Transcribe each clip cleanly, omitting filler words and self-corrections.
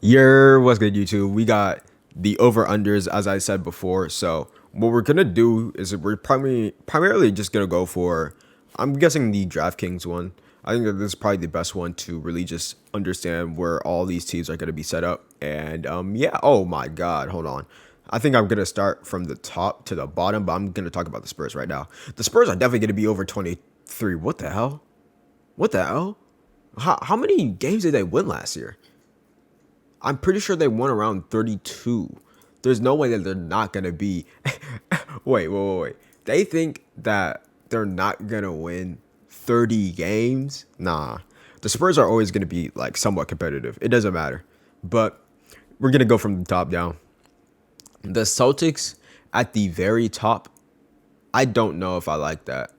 What's good, YouTube? We got the over unders, as I said before. So what we're gonna do is we're primarily just gonna go for, I'm guessing, the DraftKings one. I think that this is probably the best one to really just understand where all these teams are gonna be set up. And yeah. Oh my God, hold on. I think I'm gonna start from the top to the bottom, but I'm gonna talk about the Spurs right now. The Spurs are definitely gonna be over 23. What the hell? What the hell? How many games did they win last year? I'm pretty sure they won around 32. There's no way that they're not going to be. Wait. They think that they're not going to win 30 games? Nah. The Spurs are always going to be like somewhat competitive. It doesn't matter. But we're going to go from the top down. The Celtics at the very top, I don't know if I like that.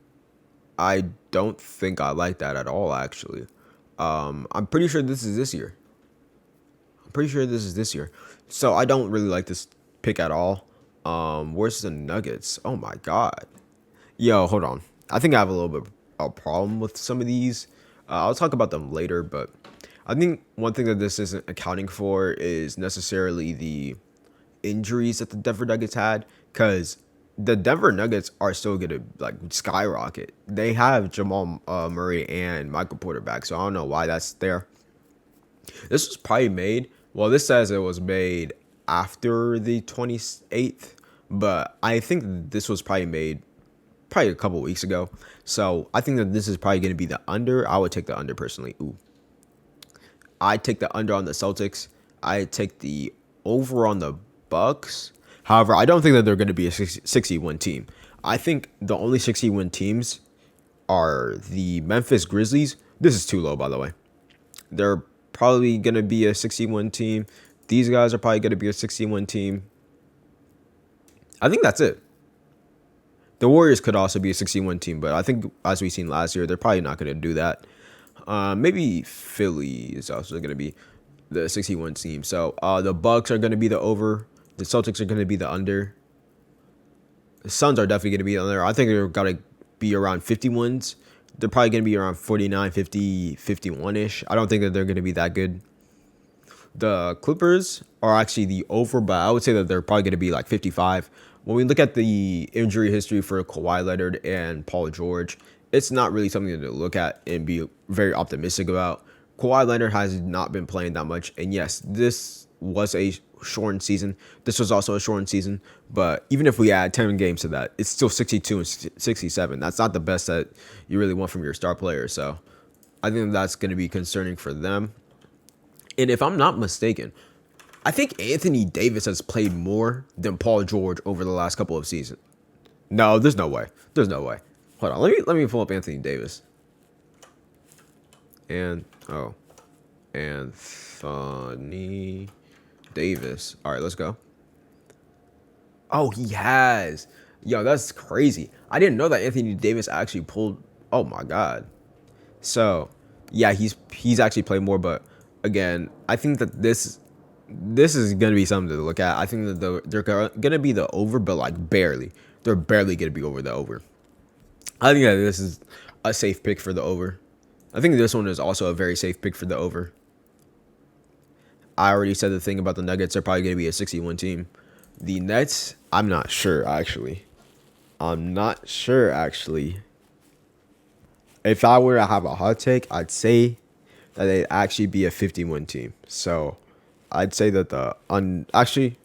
I don't think I like that at all, actually. I'm pretty sure this is this year. Pretty sure this is this year. So I don't really like this pick at all. Where's the Nuggets? Oh my God. Yo, hold on. I think I have a little bit of a problem with some of these. I'll talk about them later, but I think one thing that this isn't accounting for is necessarily the injuries that the Denver Nuggets had, because the Denver Nuggets are still gonna like skyrocket. They have Jamal Murray and Michael Porter back, so I don't know why that's there. This was probably made. Well, this says it was made after the 28th, but I think this was probably made probably a couple weeks ago. So I think that this is probably going to be the under. I would take the under personally. Ooh, I take the under on the Celtics. I take the over on the Bucks. However, I don't think that they're going to be a 60-win team. I think the only 60-win teams are the Memphis Grizzlies. This is too low, by the way. They're probably going to be a 61 team. These guys are probably going to be a 61 team. I think that's it. The Warriors could also be a 61 team, but I think as we've seen last year, they're probably not going to do that. Maybe Philly is also going to be the 61 team. So the Bucks are going to be the over. The Celtics are going to be the under. The Suns are definitely going to be under. I think they're going to be around 50 wins. They're probably going to be around 49, 50, 51-ish. I don't think that they're going to be that good. The Clippers are actually the over, but I would say that they're probably going to be like 55. When we look at the injury history for Kawhi Leonard and Paul George, it's not really something to look at and be very optimistic about. Kawhi Leonard has not been playing that much, and yes, this was a shortened season. This was also a shortened season, but even if we add 10 games to that, it's still 62 and 67. That's not the best that you really want from your star player, so I think that's going to be concerning for them. And if I'm not mistaken, I think Anthony Davis has played more than Paul George over the last couple of seasons. No, there's no way. There's no way. Hold on. Let me pull up Anthony Davis. Anthony Davis. All right, let's go. Oh, he has. Yo, that's crazy. I didn't know that Anthony Davis actually pulled. Oh my God. So, yeah, he's actually played more, but again, I think that this is gonna be something to look at. I think that they're gonna be the over, but like barely. They're barely gonna be over the over. I think that this is a safe pick for the over. I think this one is also a very safe pick for the over. I already said the thing about the Nuggets. They're probably gonna be a 61 team. The Nets, I'm not sure actually. I'm not sure actually. If I were to have a hot take, I'd say that they'd actually be a 51 team. So I'd say that actually,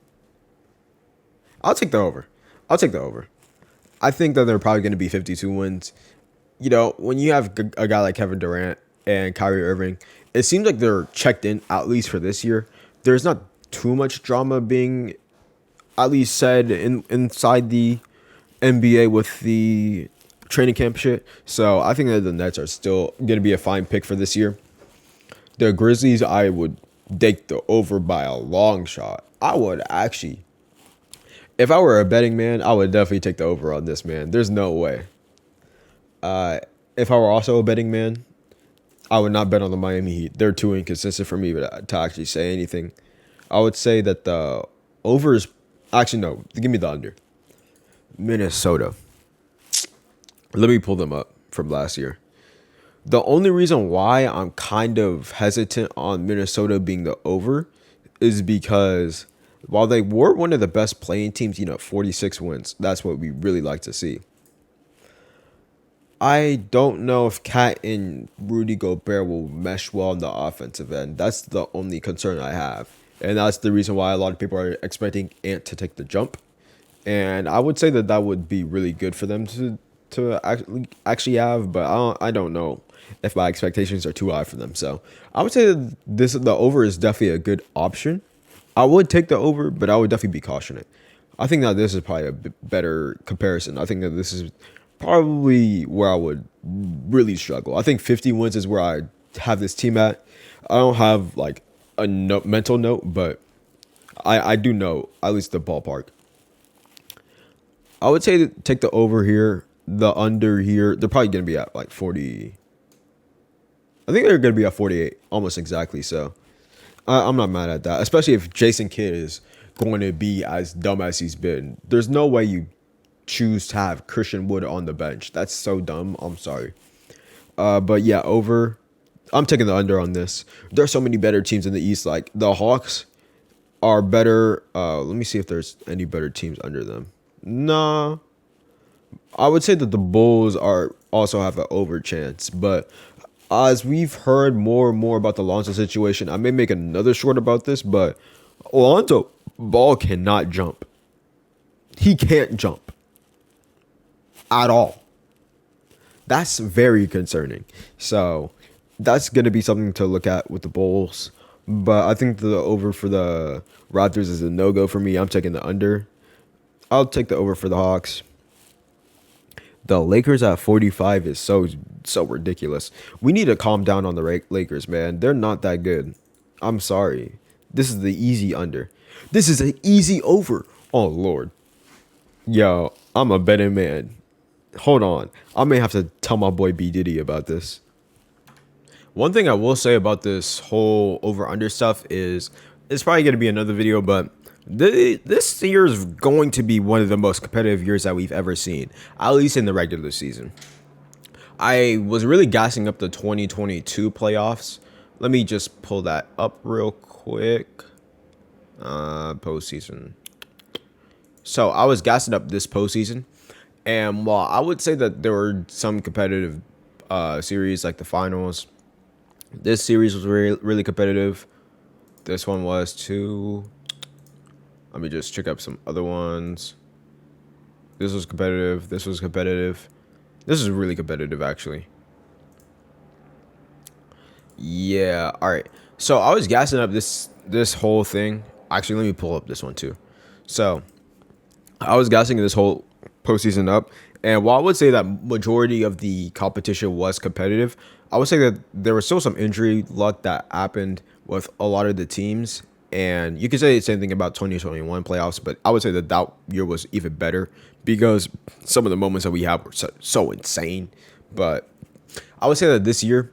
I'll take the over. I'll take the over. I think that they're probably going to be 52 wins. You know, when you have a guy like Kevin Durant and Kyrie Irving, it seems like they're checked in, at least for this year. There's not too much drama being at least said inside the NBA with the training camp shit. So I think that the Nets are still going to be a fine pick for this year. The Grizzlies, I would take the over by a long shot. I would actually, if I were a betting man, I would definitely take the over on this, man. There's no way. If I were also a betting man, I would not bet on the Miami Heat. They're too inconsistent for me to actually say anything. I would say that the over is actually no. Give me the under. Minnesota. Let me pull them up from last year. The only reason why I'm kind of hesitant on Minnesota being the over is because while they were one of the best playing teams, 46 wins, that's what we really like to see. I don't know if Cat and Rudy Gobert will mesh well on the offensive end. That's the only concern I have. And that's the reason why a lot of people are expecting Ant to take the jump. And I would say that that would be really good for them to actually have, but I don't know if my expectations are too high for them. So I would say that the over is definitely a good option. I would take the over, but I would definitely be cautionate. I think that this is probably a bit better comparison. I think that this is probably where I would really struggle. I think 50 wins is where I have this team at. I don't have like a mental note, but I do know at least the ballpark. I would say that take the over here, the under here. They're probably going to be at like 40. I think they're going to be at 48 almost exactly. So I'm not mad at that, especially if Jason Kidd is going to be as dumb as he's been. There's no way you choose to have Christian Wood on the bench. That's so dumb. I'm sorry. But yeah, over. I'm taking the under on this. There's so many better teams in the East. Like the Hawks are better. Let me see if there's any better teams under them. Nah, I would say that the Bulls are also have an over chance, but as we've heard more and more about the Lonzo situation, I may make another short about this, but Lonzo Ball cannot jump. He can't jump at all. That's very concerning. So that's going to be something to look at with the Bulls. But I think the over for the Raptors is a no-go for me. I'm taking the under. I'll take the over for the Hawks. The Lakers at 45 is so ridiculous. We need to calm down on the Lakers, man. They're not that good. I'm sorry. This is the easy under. This is an easy over. Oh Lord. Yo, I'm a betting man. Hold on. I may have to tell my boy B Diddy about this. One thing I will say about this whole over under stuff is it's probably going to be another video, but this year is going to be one of the most competitive years that we've ever seen, at least in the regular season. I was really gassing up the 2022 playoffs. Let me just pull that up real quick. Postseason. So I was gassing up this postseason, and while I would say that there were some competitive series like the finals, this series was really competitive. This one was too. Let me just check up some other ones. This was competitive. This was competitive. This is really competitive, actually. Yeah. All right. So I was gassing up this whole thing. Actually, let me pull up this one too. So I was gassing this whole postseason up, and while I would say that majority of the competition was competitive, I would say that there was still some injury luck that happened with a lot of the teams. And you could say the same thing about 2021 playoffs, but I would say that that year was even better because some of the moments that we have were so insane. But I would say that this year,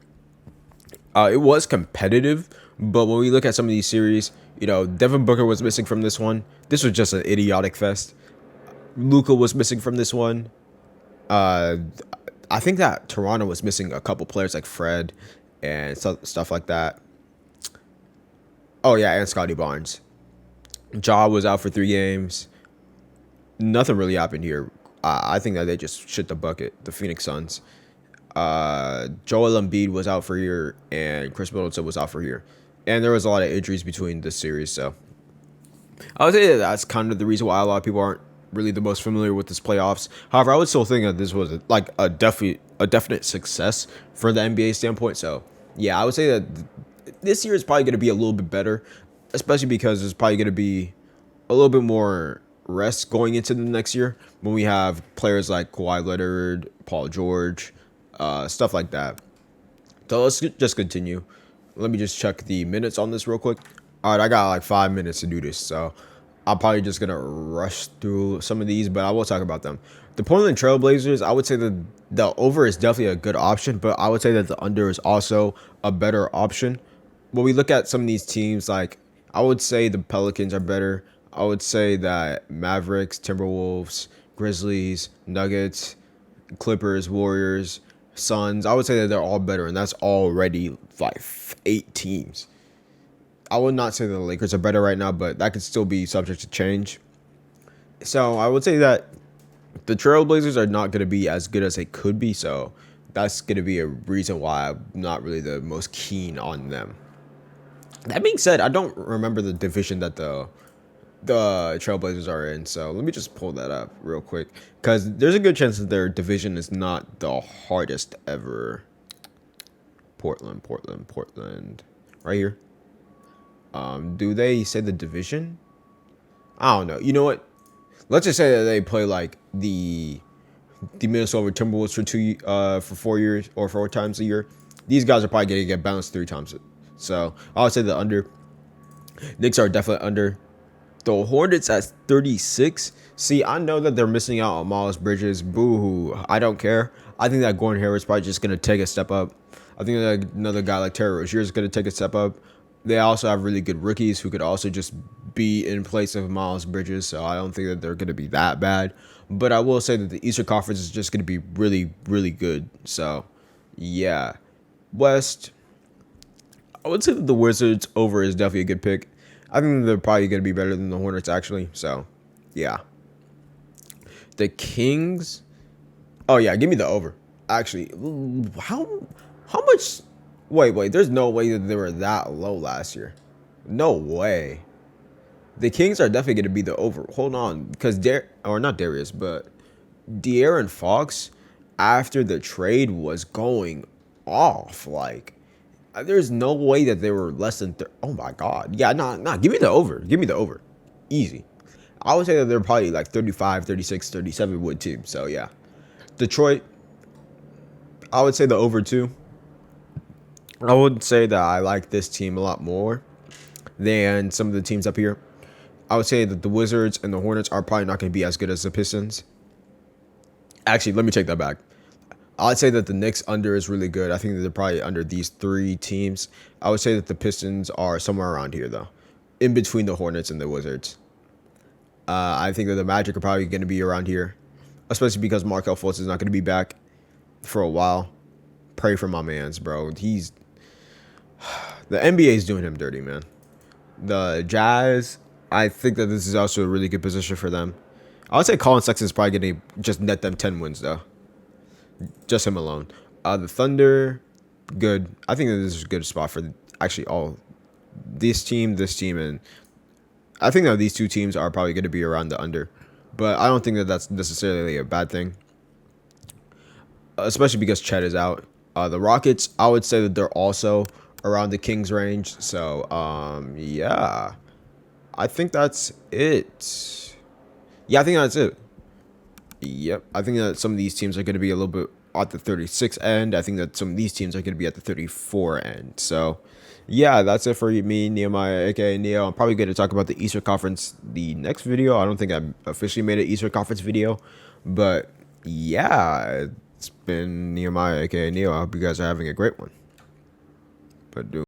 it was competitive. But when we look at some of these series, Devin Booker was missing from this one. This was just an idiotic fest. Luka was missing from this one. I think that Toronto was missing a couple players like Fred and stuff like that. Oh, yeah, and Scotty Barnes. Ja was out for 3 games. Nothing really happened here. I think that they just shit the bucket, the Phoenix Suns. Joel Embiid was out for here, and Chris Middleton was out for here. And there was a lot of injuries between this series, so I would say that that's kind of the reason why a lot of people aren't really the most familiar with this playoffs. However, I would still think that this was like a definite success for the NBA standpoint. So yeah, I would say that this year is probably going to be a little bit better, especially because there's probably going to be a little bit more rest going into the next year when we have players like Kawhi Leonard, Paul George, stuff like that. So let's just continue. Let me just check the minutes on this real quick. All right, I got like 5 minutes to do this, so I'm probably just going to rush through some of these, but I will talk about them. The Portland Trailblazers, I would say that the over is definitely a good option, but I would say that the under is also a better option. When we look at some of these teams, like I would say the Pelicans are better. I would say that Mavericks, Timberwolves, Grizzlies, Nuggets, Clippers, Warriors, Suns, I would say that they're all better, and that's already like 8 teams. I would not say that the Lakers are better right now, but that could still be subject to change. So I would say that the Trailblazers are not going to be as good as they could be. So that's going to be a reason why I'm not really the most keen on them. That being said, I don't remember the division that the Trailblazers are in. So let me just pull that up real quick, because there's a good chance that their division is not the hardest ever. Portland, right here. Do they say the division? I don't know. You know what? Let's just say that they play like the Minnesota Timberwolves for 4 years or 4 times a year. These guys are probably going to get bounced 3 times. So I would say the under. Knicks are definitely under. The Hornets at 36. See, I know that they're missing out on Miles Bridges. Boo-hoo. I don't care. I think that Gordon Hayward's probably just going to take a step up. I think that another guy like Terry Rozier is going to take a step up. They also have really good rookies who could also just be in place of Miles Bridges, so I don't think that they're going to be that bad. But I will say that the Eastern Conference is just going to be really, really good. So, yeah. West, I would say that the Wizards over is definitely a good pick. I think they're probably going to be better than the Hornets, actually. So, yeah. The Kings, oh, yeah, give me the over. Actually, how much? Wait. There's no way that they were that low last year. No way. The Kings are definitely going to be the over. Hold on, because not Darius, but De'Aaron Fox after the trade was going off. Like, there's no way that they were less than. Oh my God. Yeah, nah. Give me the over. Give me the over. Easy. I would say that they're probably like 35, 36, 37 wood team. So yeah, Detroit. I would say the over too. I would say that I like this team a lot more than some of the teams up here. I would say that the Wizards and the Hornets are probably not going to be as good as the Pistons. Actually, let me take that back. I'd say that the Knicks under is really good. I think that they're probably under these 3 teams. I would say that the Pistons are somewhere around here, though, in between the Hornets and the Wizards. I think that the Magic are probably going to be around here, especially because Markelle Fultz is not going to be back for a while. Pray for my mans, bro. The NBA is doing him dirty, man. The Jazz, I think that this is also a really good position for them. I would say Colin Sexton is probably going to just net them 10 wins, though. Just him alone. The Thunder, good. I think that this is a good spot for actually all this team, and I think that these 2 teams are probably going to be around the under. But I don't think that that's necessarily a bad thing, especially because Chet is out. The Rockets, I would say that they're also around the Kings range. So, yeah. I think that's it. Yeah, I think that's it. Yep. I think that some of these teams are going to be a little bit at the 36 end. I think that some of these teams are going to be at the 34 end. So, yeah, that's it for me, Nehemiah, aka Neo. I'm probably going to talk about the Eastern Conference the next video. I don't think I've officially made an Eastern Conference video. But, yeah, it's been Nehemiah, aka Neo. I hope you guys are having a great one. But do